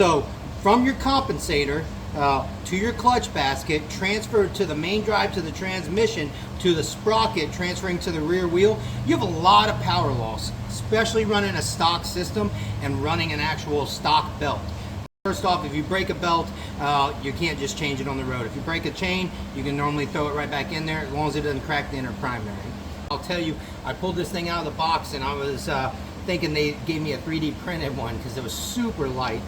So from your compensator to your clutch basket, transferred to the main drive, to the transmission, to the sprocket, transferring to the rear wheel, you have a lot of power loss, especially running a stock system and running an actual stock belt. First off, if you break a belt, you can't just change it on the road. If you break a chain, you can normally throw it right back in there as long as it doesn't crack the inner primary. I'll tell you, I pulled this thing out of the box and I was thinking they gave me a 3D printed one because it was super light.